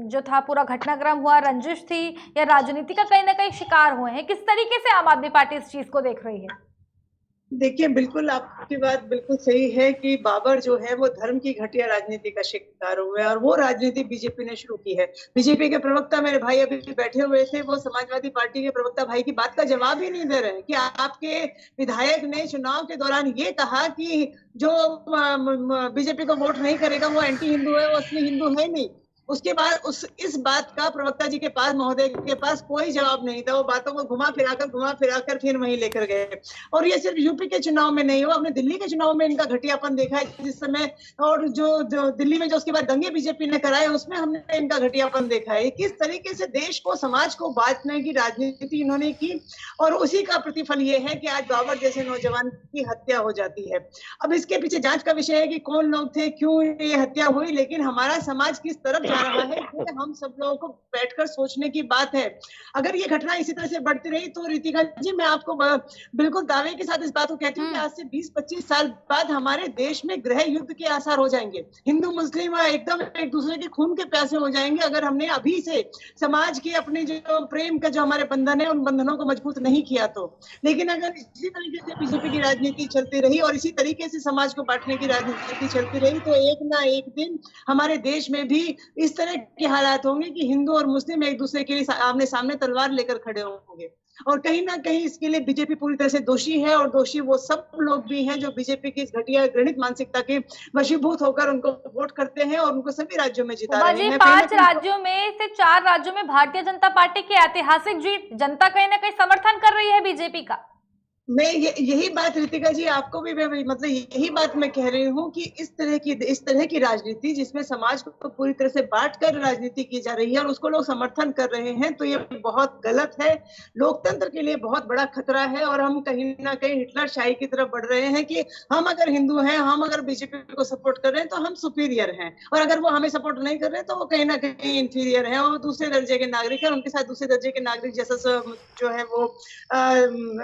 जो था पूरा घटनाक्रम हुआ, रंजिश थी या राजनीति का कहीं ना कहीं शिकार हुए हैं? किस तरीके से आम आदमी पार्टी इस चीज को देख रही है? देखिए, बिल्कुल आपकी बात बिल्कुल सही है कि बाबर जो है वो धर्म की घटिया राजनीति का शिकार हुए हैं और वो राजनीति बीजेपी ने शुरू की है। बीजेपी के प्रवक्ता मेरे भाई अभी बैठे हुए थे, वो समाजवादी पार्टी के प्रवक्ता भाई की बात का जवाब ही नहीं दे रहे हैं कि आपके विधायक ने चुनाव के दौरान ये कहा कि जो बीजेपी को वोट नहीं करेगा वो एंटी हिंदू है, वो असली हिंदू है नहीं। उसके बाद इस बात का प्रवक्ता जी के पास, महोदय के पास कोई जवाब नहीं था। वो बातों को घुमा फिराकर फिर वहीं लेकर गए। और ये सिर्फ यूपी के चुनाव में नहीं हुआ, हमने दिल्ली के चुनाव में इनका घटियापन देखा है जिस समय, और जो दिल्ली में जो उसके बाद दंगे बीजेपी ने कराए उसमें हमने इनका घटियापन देखा है। किस तरीके से देश को, समाज को बांटने की राजनीति इन्होंने की, और उसी का प्रतिफल ये है कि आज बाबर जैसे नौजवान की हत्या हो जाती है। अब इसके पीछे जांच का विषय है कि कौन लोग थे, क्यों ये हत्या हुई, लेकिन हमारा समाज किस तरफ जा रहा है ये हम सब लोगों को बैठकर सोचने की बात है। अगर ये घटना इसी तरह से बढ़ती रही तो रितिका जी, मैं आपको बिल्कुल दावे के साथ इस बात को कहती हूँ कि आज से 20-25 साल बाद हमारे देश में गृह युद्ध के आसार हो जाएंगे। हिंदू मुस्लिम एकदम एक दूसरे के खून के प्यासे हो जाएंगे अगर हमने अभी से समाज के अपने जो प्रेम का जो हमारे बंधन है उन बंधनों को मजबूत नहीं किया तो। लेकिन अगर इसी तरीके से बीजेपी की राजनीति चलती रही और इसी तरीके से समाज को बांटने की राजनीति चलती रही तो एक ना एक दिन हमारे देश में भी इस तरह के हालात होंगे कि हिंदू और मुस्लिम एक दूसरे के लिए आमने सामने तलवार लेकर खड़े होंगे। और कहीं ना कहीं इसके लिए बीजेपी पूरी तरह से दोषी है, और दोषी वो सब लोग भी हैं जो बीजेपी की इस घटिया घृणित मानसिकता के वशीभूत होकर उनको वोट करते हैं और उनको सभी राज्यों में जिता रहे हैं। 5 राज्यों में से 4 राज्यों में भारतीय जनता पार्टी की ऐतिहासिक जीत, जनता कहीं ना कहीं समर्थन कर रही है बीजेपी का। मैं यही बात रितिका जी आपको भी मतलब यही बात मैं कह रही हूँ कि इस तरह की राजनीति जिसमें समाज को पूरी तरह से बांट कर राजनीति की जा रही है और उसको लोग समर्थन कर रहे हैं तो ये बहुत गलत है, लोकतंत्र के लिए बहुत बड़ा खतरा है। और हम कहीं ना कहीं हिटलर शाही की तरफ बढ़ रहे हैं कि हम अगर हिंदू हैं, हम अगर बीजेपी को सपोर्ट कर रहे हैं तो हम सुपीरियर हैं, और अगर वो हमें सपोर्ट नहीं कर रहे हैं तो वो कहीं ना कहीं इंफीरियर है और दूसरे दर्जे के नागरिक है। उनके साथ दूसरे दर्जे के नागरिक जैसा जो है वो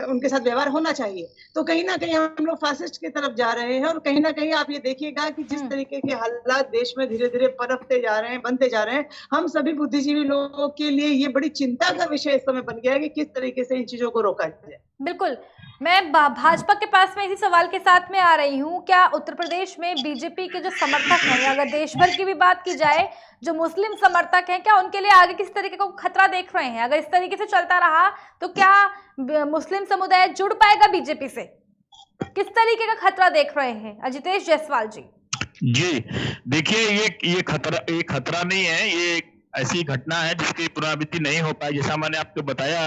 उनके साथ व्यवहार होना चाहिए। तो कहीं ना कहीं हम लोग फासिस्ट की तरफ जा रहे हैं। और कहीं ना कहीं आप ये देखिएगा कि जिस तरीके के हालात देश में धीरे धीरे पनपते जा रहे हैं, बनते जा रहे हैं, हम सभी बुद्धिजीवी लोगों के लिए ये बड़ी चिंता का विषय इस समय बन गया है कि किस तरीके से इन चीजों को रोका जाए। बिल्कुल, मैं भाजपा के पास में इसी सवाल के साथ में आ रही हूँ। क्या उत्तर प्रदेश में बीजेपी के जो समर्थक हैं, अगर देश भर की भी बात की जाए, जो मुस्लिम समर्थक हैं, क्या उनके लिए आगे किस तरीके का खतरा देख रहे हैं? अगर इस तरीके से चलता रहा तो क्या मुस्लिम समुदाय जुड़ पाएगा बीजेपी से? किस तरीके का खतरा देख रहे हैं अजितेश जायसवाल जी? जी देखिए, ये खतरा नहीं है, ये ऐसी घटना है जिसकी पुनरावृत्ति नहीं हो पाई। जैसा मैंने आपको बताया,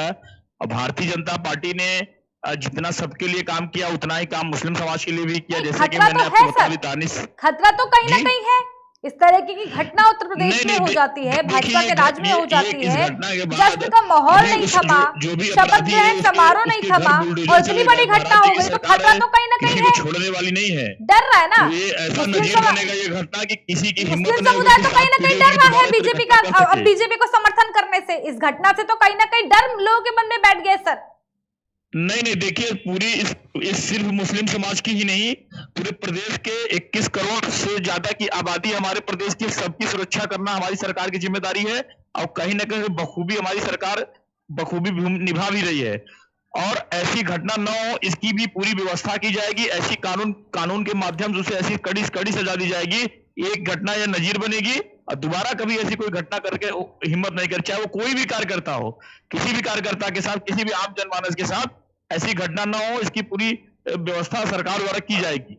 भारतीय जनता पार्टी ने जितना सबके लिए काम किया उतना ही काम मुस्लिम समाज के लिए भी किया। जैसे कि मैंने आपको बताया, खतरा तो कहीं ना कहीं है। इस तरह की घटना उत्तर प्रदेश में हो जाती है, भाजपा के राज में हो जाती है, जश्न का माहौल नहीं थमा, शपथ ग्रहण समारोह नहीं थमा और इतनी बड़ी घटना हो गई, तो खतरा तो कहीं ना कहीं है। छोड़ने वाली नहीं है, डर रहा है ना। ये ऐसा नजर बनेगा ये घटना कि किसी की हिम्मत मुस्लिम समुदाय तो कहीं ना कहीं डर रहा है बीजेपी का, बीजेपी को समर्थन करने से। इस घटना से तो कहीं ना कहीं डर लोगों के मन में बैठ गया सर। नहीं, देखिए, पूरी इस सिर्फ मुस्लिम समाज की ही नहीं, पूरे प्रदेश के 21 करोड़ से ज्यादा की आबादी हमारे प्रदेश की, सबकी सुरक्षा करना हमारी सरकार की जिम्मेदारी है। और कहीं ना कहीं बखूबी हमारी सरकार बखूबी निभा भी रही है। और ऐसी घटना न हो इसकी भी पूरी व्यवस्था की जाएगी। ऐसी कानून के माध्यम से उसे ऐसी कड़ी सजा दी जाएगी। एक घटना या नजीर बनेगी और दोबारा कभी ऐसी कोई घटना करके हिम्मत नहीं कर, चाहे वो कोई भी कार्यकर्ता हो, किसी भी कार्यकर्ता के साथ, किसी भी आम जनमानस के साथ ऐसी घटना ना हो, इसकी पूरी व्यवस्था सरकार द्वारा की जाएगी।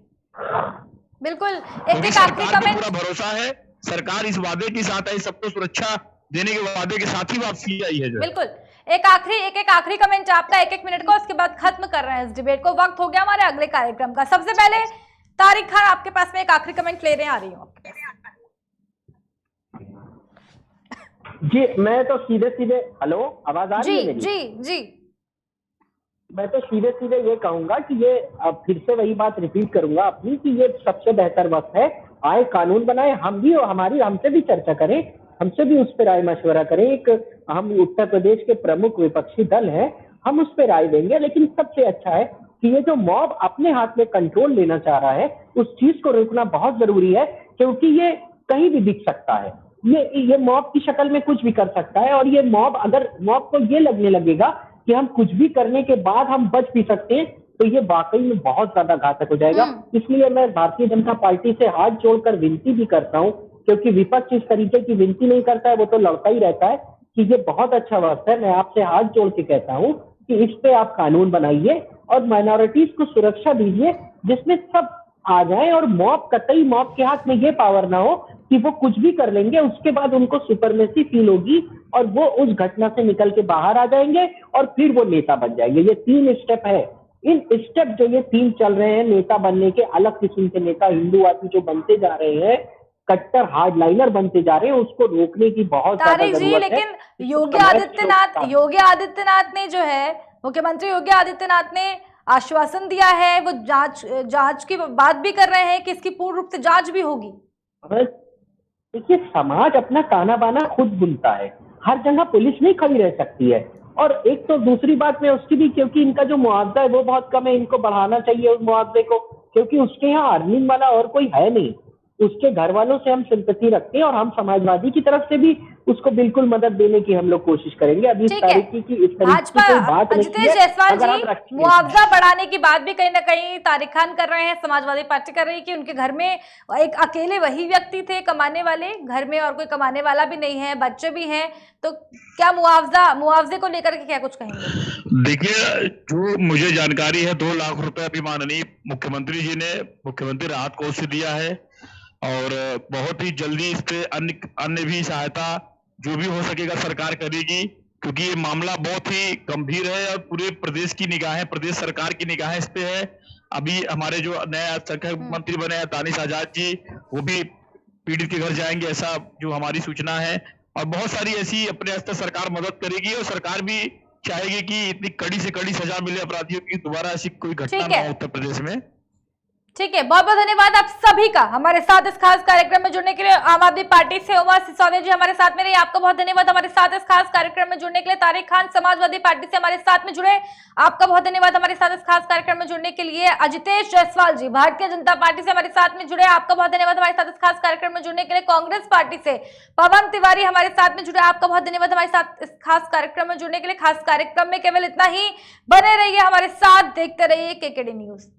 बिल्कुल, एक आखिरी कमेंट। पूरा भरोसा है, सरकार इस वादे के साथ है, सबको सुरक्षा देने के वादे के साथ ही वापसी आई है। बिल्कुल, एक आखिरी कमेंट आपका 1-1 मिनट का, उसके बाद खत्म कर रहे हैं इस डिबेट को। वक्त हो गया हमारे अगले कार्यक्रम का। सबसे पहले तारिक खान, आपके पास में एक आखिरी कमेंट ले रहे आ रही हूँ। जी, मैं तो सीधे हेलो, आवाज आ रही है मेरी? जी, मैं तो सीधे ये कहूंगा कि ये अब फिर से वही बात रिपीट करूंगा अपनी कि ये सबसे बेहतर वक्त है, आए कानून बनाए, हम भी और हमसे भी चर्चा करें, हमसे भी उस पर राय मशवरा करें। हम उत्तर प्रदेश के प्रमुख विपक्षी दल हैं, हम उस पर राय देंगे। लेकिन सबसे अच्छा है कि ये जो मॉब अपने हाथ में कंट्रोल लेना चाह रहा है, उस चीज को रोकना बहुत जरूरी है, क्योंकि ये कहीं भी दिख सकता है। ये मॉब की शक्ल में कुछ भी कर सकता है। और ये मॉब, अगर मॉब को ये लगने लगेगा कि हम कुछ भी करने के बाद हम बच भी सकते हैं, तो ये वाकई में बहुत ज्यादा घातक हो जाएगा। इसलिए मैं भारतीय जनता पार्टी से हाथ जोड़कर विनती भी करता हूँ, क्योंकि विपक्ष इस तरीके की विनती नहीं करता है, वो तो लड़ता ही रहता है कि ये बहुत अच्छा वक्त है। मैं आपसे हाथ जोड़ के कहता हूँ कि इस पे आप कानून बनाइए और माइनॉरिटीज को सुरक्षा दीजिए, जिसमें सब आ जाए और मॉब, कतई मॉब के हाथ में ये पावर ना हो कि वो कुछ भी कर लेंगे, उसके बाद उनको सुपरमेसी फील होगी और वो उस घटना से निकल के बाहर आ जाएंगे और फिर वो नेता बन जाएंगे। ये 3 स्टेप है। इन स्टेप जो ये 3 चल रहे हैं नेता बनने के, अलग किस्म के नेता हिंदूवादी जो बनते जा रहे हैं, कट्टर हार्डलाइनर बनते जा रहे हैं, उसको रोकने की बहुत ज्यादा तारिक जी, जरूरत है। लेकिन योगी आदित्यनाथ ने जो है, मुख्यमंत्री योगी आदित्यनाथ ने आश्वासन दिया है, वो जांच की बात भी कर रहे हैं कि इसकी पूर्ण रूप से जांच भी होगी। देखिए, समाज अपना ताना बाना खुद बुनता है, हर जगह पुलिस नहीं खड़ी रह सकती है। और एक तो दूसरी बात में उसकी भी, क्योंकि इनका जो मुआवजा है वो बहुत कम है, इनको बढ़ाना चाहिए उस मुआवजे को, क्योंकि उसके यहाँ अर्निंग वाला और कोई है नहीं। उसके घर वालों से हम सिंपैथी रखते हैं और हम समाजवादी की तरफ से भी उसको बिल्कुल मदद देने की हम लोग कोशिश करेंगे। अभी इस तरीके की कोई बात नहीं है। जायसवाल जी, मुआवजा बढ़ाने की बात भी कहीं ना कहीं तारिक खान कर रहे हैं, समाजवादी पार्टी कर रही है कि उनके घर में एक अकेले वही व्यक्ति थे कमाने वाले, घर में और कोई कमाने वाला भी नहीं है, बच्चे भी हैं, तो क्या मुआवजे को लेकर के क्या कुछ कहेंगे? देखिए, जो मुझे जानकारी है 2 लाख रुपए अभी माननीय मुख्यमंत्री जी ने मुख्यमंत्री राहत कोष से दिया है और बहुत ही जल्दी इस पे अन्य भी सहायता जो भी हो सकेगा सरकार करेगी, क्योंकि ये मामला बहुत ही गंभीर है और पूरे प्रदेश की निगाहें, प्रदेश सरकार की निगाहें इस पे है। अभी हमारे जो नया सरकार मंत्री बने हैं दानिश आजाद जी, वो भी पीड़ित के घर जाएंगे, ऐसा जो हमारी सूचना है। और बहुत सारी ऐसी अपने स्तर सरकार मदद करेगी और सरकार भी चाहेगी कि इतनी कड़ी से कड़ी सजा मिले अपराधियों की, दोबारा ऐसी कोई घटना ना हो उत्तर प्रदेश में। ठीक है, बहुत बहुत धन्यवाद आप सभी का हमारे साथ इस खास कार्यक्रम में जुड़ने के लिए। आम आदमी पार्टी से उमा सिसोदिया जी हमारे साथ में रही, आपका बहुत धन्यवाद हमारे साथ इस खास कार्यक्रम में जुड़ने के लिए। तारिक खान समाजवादी पार्टी से हमारे साथ में जुड़े, आपका बहुत धन्यवाद हमारे साथ इस खास कार्यक्रम में जुड़ने के लिए। अजितेश जायसवाल जी भारतीय जनता पार्टी से हमारे साथ में जुड़े, आपका बहुत धन्यवाद हमारे साथ इस खास कार्यक्रम में जुड़ने के लिए। कांग्रेस पार्टी से पवन तिवारी हमारे साथ में जुड़े, आपका बहुत धन्यवाद हमारे साथ इस खास कार्यक्रम में जुड़ने के लिए। खास कार्यक्रम में केवल इतना ही, बने रहिए हमारे साथ, देखते रहिए केकेडी न्यूज।